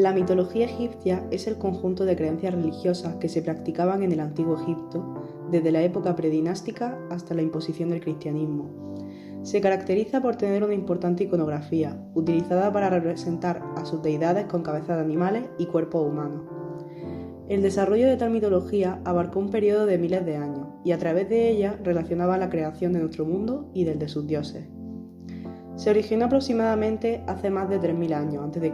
La mitología egipcia es el conjunto de creencias religiosas que se practicaban en el antiguo Egipto desde la época predinástica hasta la imposición del cristianismo. Se caracteriza por tener una importante iconografía, utilizada para representar a sus deidades con cabezas de animales y cuerpos humanos. El desarrollo de tal mitología abarcó un periodo de miles de años y a través de ella relacionaba la creación de nuestro mundo y del de sus dioses. Se originó aproximadamente hace más de 3000 años a.C.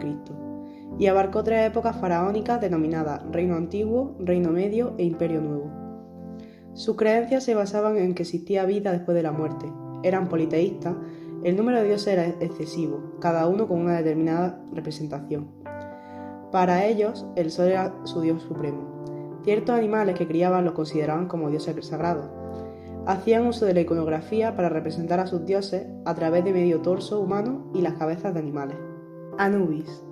y abarcó tres épocas faraónicas denominadas Reino Antiguo, Reino Medio e Imperio Nuevo. Sus creencias se basaban en que existía vida después de la muerte, eran politeístas, el número de dioses era excesivo, cada uno con una determinada representación. Para ellos, el sol era su dios supremo. Ciertos animales que criaban los consideraban como dioses sagrados. Hacían uso de la iconografía para representar a sus dioses a través de medio torso humano y las cabezas de animales. Anubis,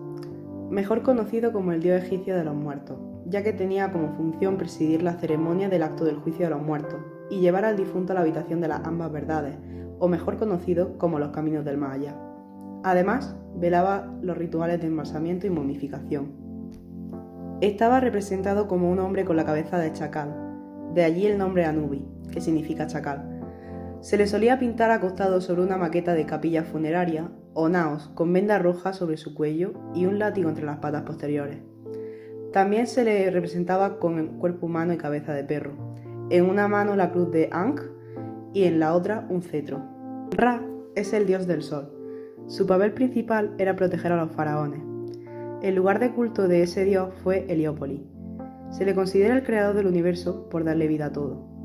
mejor conocido como el dios egipcio de los muertos, ya que tenía como función presidir la ceremonia del acto del juicio de los muertos y llevar al difunto a la habitación de las ambas verdades, o mejor conocido como los caminos del más allá. Además, velaba los rituales de embalsamiento y momificación. Estaba representado como un hombre con la cabeza de chacal, de allí el nombre Anubis, que significa chacal. Se le solía pintar acostado sobre una maqueta de capilla funeraria o naos con vendas rojas sobre su cuello y un látigo entre las patas posteriores. También se le representaba con el cuerpo humano y cabeza de perro, en una mano la cruz de Ankh y en la otra un cetro. Ra es el dios del sol. Su papel principal era proteger a los faraones. El lugar de culto de ese dios fue Heliópolis. Se le considera el creador del universo por darle vida a todo.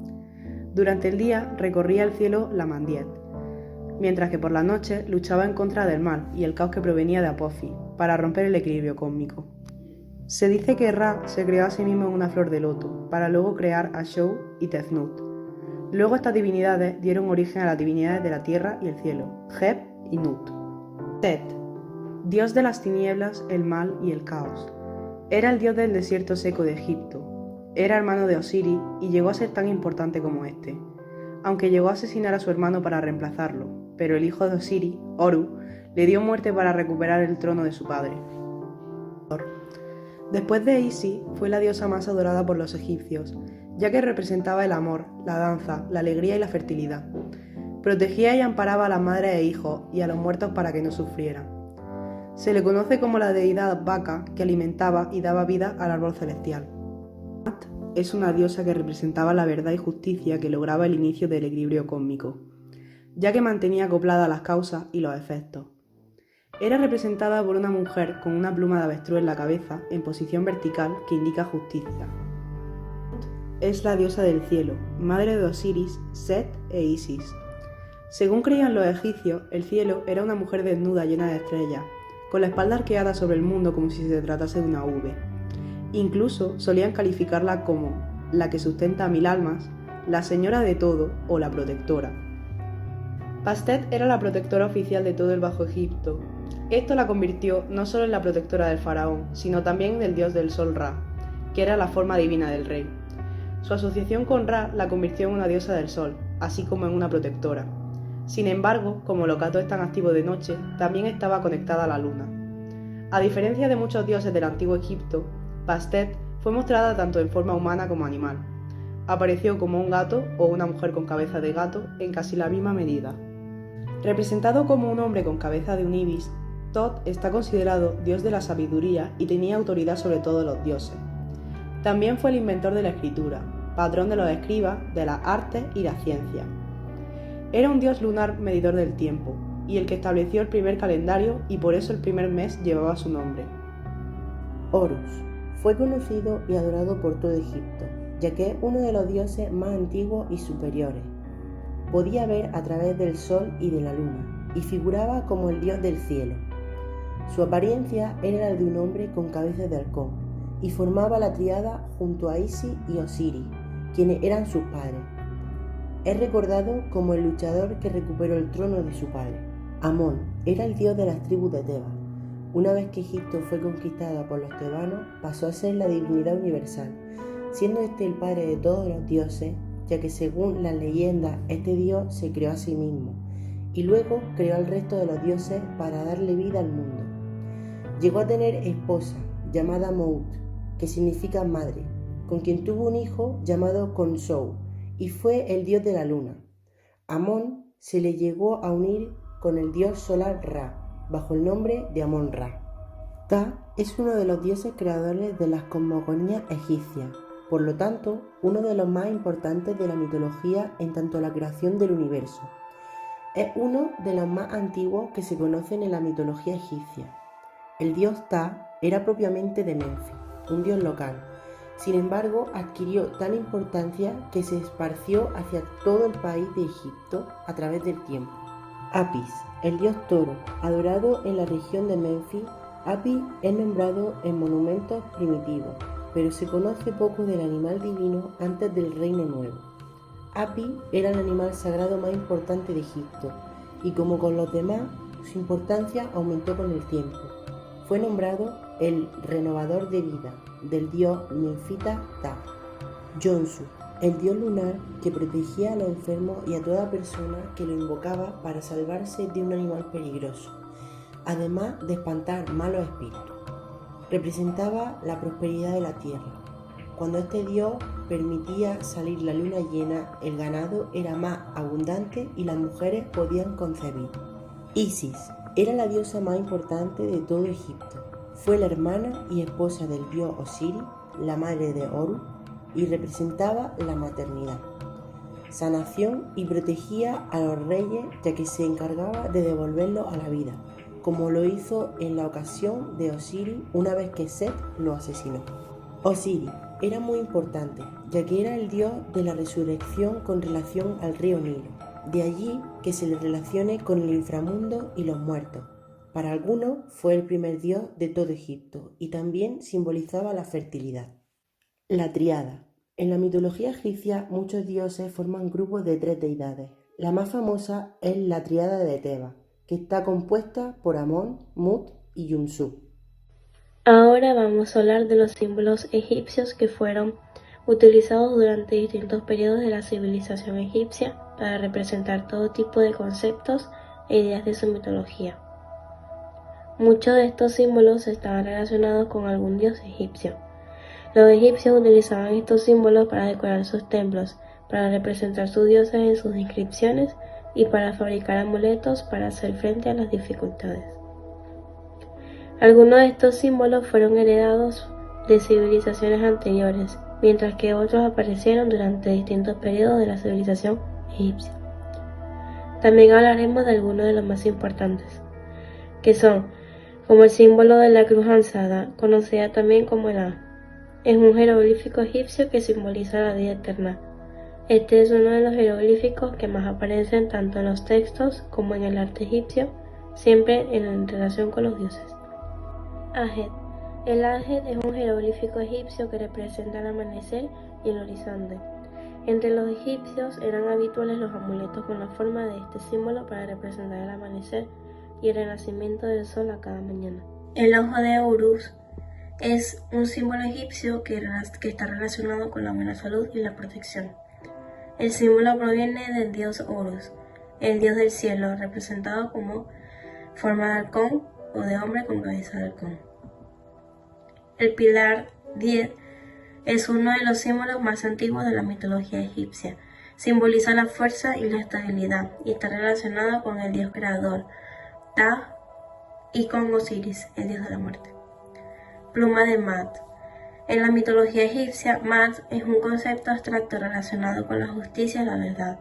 Durante el día recorría el cielo la Mandiet, mientras que por la noche luchaba en contra del mal y el caos que provenía de Apophis, para romper el equilibrio cósmico. Se dice que Ra se creó a sí mismo en una flor de loto, para luego crear a Shou y Tefnut. Luego estas divinidades dieron origen a las divinidades de la tierra y el cielo, Heb y Nut. Set, dios de las tinieblas, el mal y el caos. Era el dios del desierto seco de Egipto. Era hermano de Osiris y llegó a ser tan importante como este, aunque llegó a asesinar a su hermano para reemplazarlo, pero el hijo de Osiris, Horus, le dio muerte para recuperar el trono de su padre. Después de Isis, fue la diosa más adorada por los egipcios, ya que representaba el amor, la danza, la alegría y la fertilidad. Protegía y amparaba a las madres e hijos y a los muertos para que no sufrieran. Se le conoce como la deidad vaca que alimentaba y daba vida al árbol celestial. At es una diosa que representaba la verdad y justicia que lograba el inicio del equilibrio cósmico, ya que mantenía acoplada las causas y los efectos. Era representada por una mujer con una pluma de avestruz en la cabeza en posición vertical que indica justicia. Es la diosa del cielo, madre de Osiris, Set e Isis. Según creían los egipcios, el cielo era una mujer desnuda llena de estrellas, con la espalda arqueada sobre el mundo como si se tratase de una V. Incluso solían calificarla como la que sustenta a 1000 almas, la señora de todo o la protectora. Bastet era la protectora oficial de todo el Bajo Egipto. Esto la convirtió no solo en la protectora del faraón, sino también del dios del sol Ra, que era la forma divina del rey. Su asociación con Ra la convirtió en una diosa del sol, así como en una protectora. Sin embargo, como los gatos están activos de noche, también estaba conectada a la luna. A diferencia de muchos dioses del antiguo Egipto, Bastet fue mostrada tanto en forma humana como animal. Apareció como un gato o una mujer con cabeza de gato en casi la misma medida. Representado como un hombre con cabeza de un ibis, Thoth está considerado dios de la sabiduría y tenía autoridad sobre todos los dioses. También fue el inventor de la escritura, patrón de los escribas, de las artes y la ciencia. Era un dios lunar medidor del tiempo, y el que estableció el primer calendario y por eso el primer mes llevaba su nombre. Horus fue conocido y adorado por todo Egipto, ya que es uno de los dioses más antiguos y superiores. Podía ver a través del sol y de la luna, y figuraba como el dios del cielo. Su apariencia era la de un hombre con cabeza de halcón, y formaba la tríada junto a Isis y Osiris, quienes eran sus padres. Es recordado como el luchador que recuperó el trono de su padre. Amón era el dios de las tribus de Tebas. Una vez que Egipto fue conquistada por los tebanos, pasó a ser la divinidad universal, siendo este el padre de todos los dioses, ya que según las leyendas, este dios se creó a sí mismo, y luego creó al resto de los dioses para darle vida al mundo. Llegó a tener esposa, llamada Mout, que significa madre, con quien tuvo un hijo llamado Khonsou, y fue el dios de la luna. Amón se le llegó a unir con el dios solar Ra, bajo el nombre de Amón-Ra. Ptah es uno de los dioses creadores de las cosmogonías egipcias, por lo tanto, uno de los más importantes de la mitología en tanto a la creación del universo. Es uno de los más antiguos que se conocen en la mitología egipcia. El dios Ptah era propiamente de Menfis, un dios local. Sin embargo, adquirió tal importancia que se esparció hacia todo el país de Egipto a través del tiempo. Apis, el dios toro, adorado en la región de Menfis. Apis es nombrado en monumentos primitivos, pero se conoce poco del animal divino antes del Reino Nuevo. Apis era el animal sagrado más importante de Egipto, y como con los demás, su importancia aumentó con el tiempo. Fue nombrado el renovador de vida del dios menfita Ptah. Yonsu, el dios lunar que protegía a los enfermos y a toda persona que lo invocaba para salvarse de un animal peligroso, además de espantar malos espíritus. Representaba la prosperidad de la tierra. Cuando este dios permitía salir la luna llena, el ganado era más abundante y las mujeres podían concebir. Isis era la diosa más importante de todo Egipto. Fue la hermana y esposa del dios Osiris, la madre de Horus, y representaba la maternidad, sanación y protegía a los reyes, ya que se encargaba de devolverlos a la vida, como lo hizo en la ocasión de Osiris una vez que Set lo asesinó. Osiris era muy importante, ya que era el dios de la resurrección con relación al río Nilo. De allí que se le relacione con el inframundo y los muertos. Para algunos fue el primer dios de todo Egipto y también simbolizaba la fertilidad. La tríada. En la mitología egipcia muchos dioses forman grupos de 3 deidades. La más famosa es la tríada de Tebas, que está compuesta por Amón, Mut y Yunsu. Ahora vamos a hablar de los símbolos egipcios que fueron utilizados durante distintos periodos de la civilización egipcia para representar todo tipo de conceptos e ideas de su mitología. Muchos de estos símbolos estaban relacionados con algún dios egipcio. Los egipcios utilizaban estos símbolos para decorar sus templos, para representar sus dioses en sus inscripciones y para fabricar amuletos para hacer frente a las dificultades. Algunos de estos símbolos fueron heredados de civilizaciones anteriores, mientras que otros aparecieron durante distintos periodos de la civilización egipcia. También hablaremos de algunos de los más importantes, que son como el símbolo de la cruz alzada, conocida también como el A. Es un jeroglífico egipcio que simboliza la vida eterna. Este es uno de los jeroglíficos que más aparecen tanto en los textos como en el arte egipcio, siempre en relación con los dioses. Ajet. El Ajet es un jeroglífico egipcio que representa el amanecer y el horizonte. Entre los egipcios eran habituales los amuletos con la forma de este símbolo para representar el amanecer y el renacimiento del sol a cada mañana. El ojo de Horus es un símbolo egipcio que está relacionado con la buena salud y la protección. El símbolo proviene del dios Horus, el dios del cielo, representado como forma de halcón o de hombre con cabeza de halcón. El pilar 10 es uno de los símbolos más antiguos de la mitología egipcia. Simboliza la fuerza y la estabilidad y está relacionado con el dios creador, Ptah, y con Osiris, el dios de la muerte. Pluma de Mat. En la mitología egipcia, Mat es un concepto abstracto relacionado con la justicia y la verdad.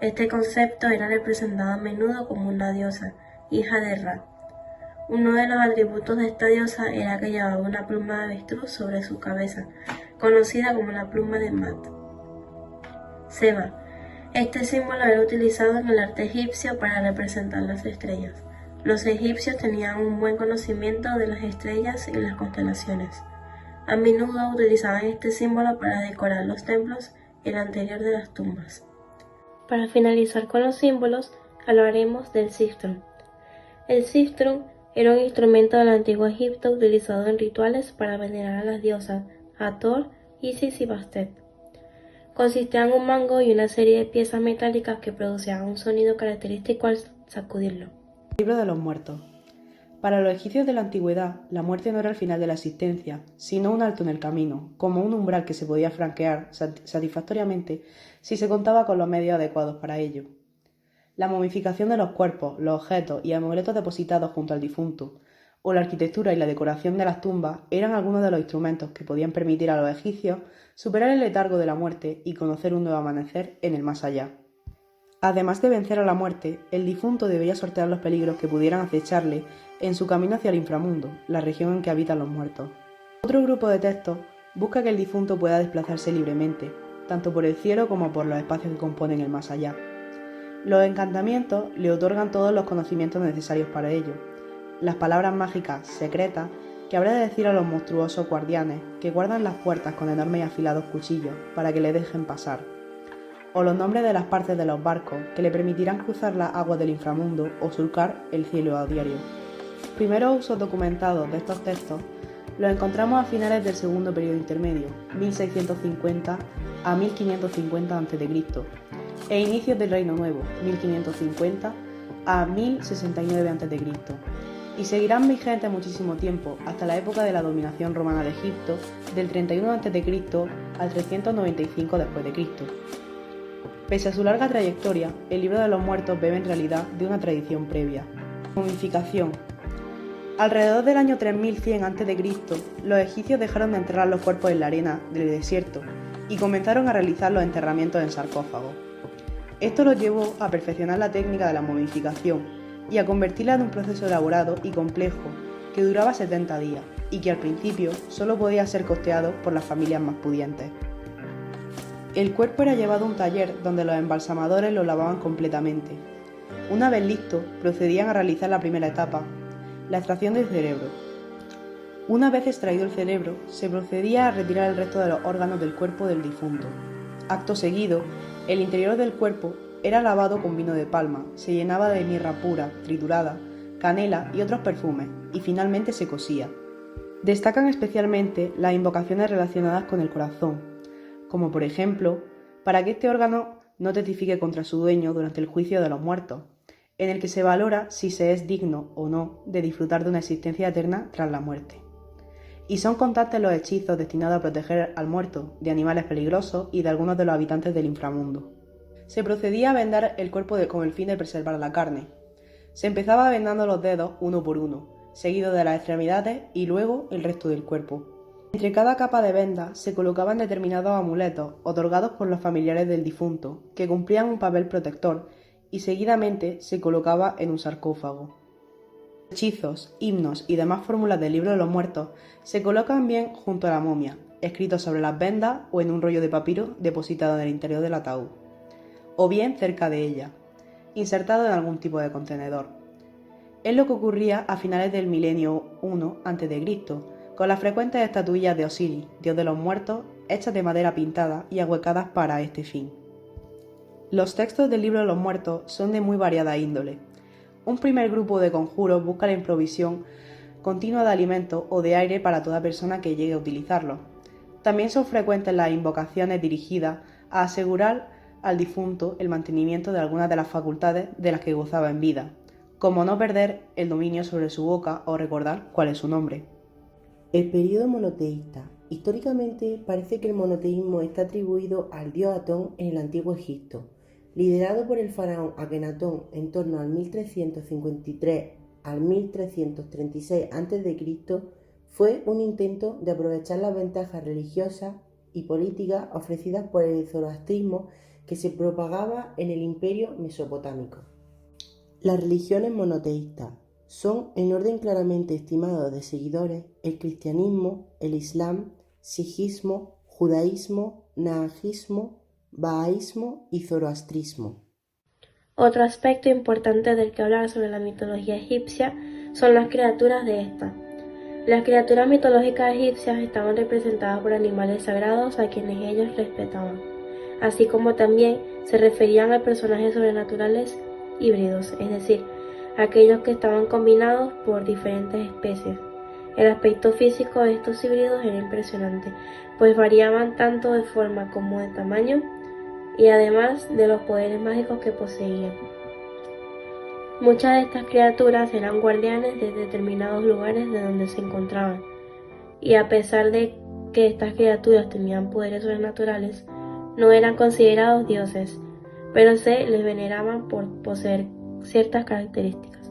Este concepto era representado a menudo como una diosa, hija de Ra. Uno de los atributos de esta diosa era que llevaba una pluma de avestruz sobre su cabeza, conocida como la pluma de Mat. Seba. Este símbolo era utilizado en el arte egipcio para representar las estrellas. Los egipcios tenían un buen conocimiento de las estrellas y las constelaciones. A menudo utilizaban este símbolo para decorar los templos y el interior de las tumbas. Para finalizar con los símbolos, hablaremos del sistrum. El sistrum era un instrumento del antiguo Egipto utilizado en rituales para venerar a las diosas Hathor, Isis y Bastet. Consistía en un mango y una serie de piezas metálicas que producían un sonido característico al sacudirlo. Libro de los muertos. Para los egipcios de la antigüedad, la muerte no era el final de la existencia, sino un alto en el camino, como un umbral que se podía franquear satisfactoriamente si se contaba con los medios adecuados para ello. La momificación de los cuerpos, los objetos y amuletos depositados junto al difunto, o la arquitectura y la decoración de las tumbas eran algunos de los instrumentos que podían permitir a los egipcios superar el letargo de la muerte y conocer un nuevo amanecer en el más allá. Además de vencer a la muerte, el difunto debía sortear los peligros que pudieran acecharle en su camino hacia el inframundo, la región en que habitan los muertos. Otro grupo de textos busca que el difunto pueda desplazarse libremente, tanto por el cielo como por los espacios que componen el más allá. Los encantamientos le otorgan todos los conocimientos necesarios para ello, las palabras mágicas secretas que habrá de decir a los monstruosos guardianes que guardan las puertas con enormes y afilados cuchillos para que le dejen pasar, o los nombres de las partes de los barcos que le permitirán cruzar las aguas del inframundo o surcar el cielo a diario. Primeros usos documentados de estos textos los encontramos a finales del segundo periodo intermedio, 1650 a 1550 a.C., e inicios del Reino Nuevo, 1550 a 1069 a.C., y seguirán vigentes muchísimo tiempo, hasta la época de la dominación romana de Egipto, del 31 a.C. al 395 d.C. Pese a su larga trayectoria, el libro de los muertos bebe en realidad de una tradición previa. Momificación. Alrededor del año 3100 a.C., los egipcios dejaron de enterrar los cuerpos en la arena del desierto y comenzaron a realizar los enterramientos en sarcófagos. Esto los llevó a perfeccionar la técnica de la momificación y a convertirla en un proceso elaborado y complejo que duraba 70 días y que al principio solo podía ser costeado por las familias más pudientes. El cuerpo era llevado a un taller donde los embalsamadores lo lavaban completamente. Una vez listo, procedían a realizar la primera etapa, la extracción del cerebro. Una vez extraído el cerebro, se procedía a retirar el resto de los órganos del cuerpo del difunto. Acto seguido, el interior del cuerpo era lavado con vino de palma, se llenaba de mirra pura, triturada, canela y otros perfumes, y finalmente se cosía. Destacan especialmente las invocaciones relacionadas con el corazón, como por ejemplo, para que este órgano no testifique contra su dueño durante el juicio de los muertos, en el que se valora si se es digno o no de disfrutar de una existencia eterna tras la muerte. Y son constantes los hechizos destinados a proteger al muerto de animales peligrosos y de algunos de los habitantes del inframundo. Se procedía a vendar el cuerpo con el fin de preservar la carne. Se empezaba vendando los dedos uno por uno, seguido de las extremidades y luego el resto del cuerpo. Entre cada capa de venda se colocaban determinados amuletos otorgados por los familiares del difunto, que cumplían un papel protector, y seguidamente se colocaba en un sarcófago. Hechizos, himnos y demás fórmulas del libro de los muertos se colocan bien junto a la momia, escritos sobre las vendas o en un rollo de papiro depositado en el interior del ataúd, o bien cerca de ella, insertado en algún tipo de contenedor. Es lo que ocurría a finales del milenio I a.C., con las frecuentes estatuillas de Osiris, dios de los muertos, hechas de madera pintada y ahuecadas para este fin. Los textos del libro de los muertos son de muy variada índole. Un primer grupo de conjuros busca la improvisión continua de alimentos o de aire para toda persona que llegue a utilizarlos. También son frecuentes las invocaciones dirigidas a asegurar al difunto el mantenimiento de algunas de las facultades de las que gozaba en vida, como no perder el dominio sobre su boca o recordar cuál es su nombre. El período monoteísta. Históricamente parece que el monoteísmo está atribuido al dios Atón en el antiguo Egipto. Liderado por el faraón Akenatón en torno al 1353 al 1336 a.C., fue un intento de aprovechar las ventajas religiosas y políticas ofrecidas por el zoroastrismo que se propagaba en el imperio mesopotámico. Las religiones monoteístas son, en orden claramente estimado de seguidores, el cristianismo, el islam, sijismo, judaísmo, nahajismo, bahaísmo y zoroastrismo. Otro aspecto importante del que hablar sobre la mitología egipcia son las criaturas de esta. Las criaturas mitológicas egipcias estaban representadas por animales sagrados a quienes ellos respetaban, así como también se referían a personajes sobrenaturales híbridos, es decir, aquellos que estaban combinados por diferentes especies. El aspecto físico de estos híbridos era impresionante, pues variaban tanto de forma como de tamaño y además de los poderes mágicos que poseían. Muchas de estas criaturas eran guardianes de determinados lugares de donde se encontraban, y a pesar de que estas criaturas tenían poderes sobrenaturales, no eran considerados dioses, pero se les veneraban por poseer ciertas características.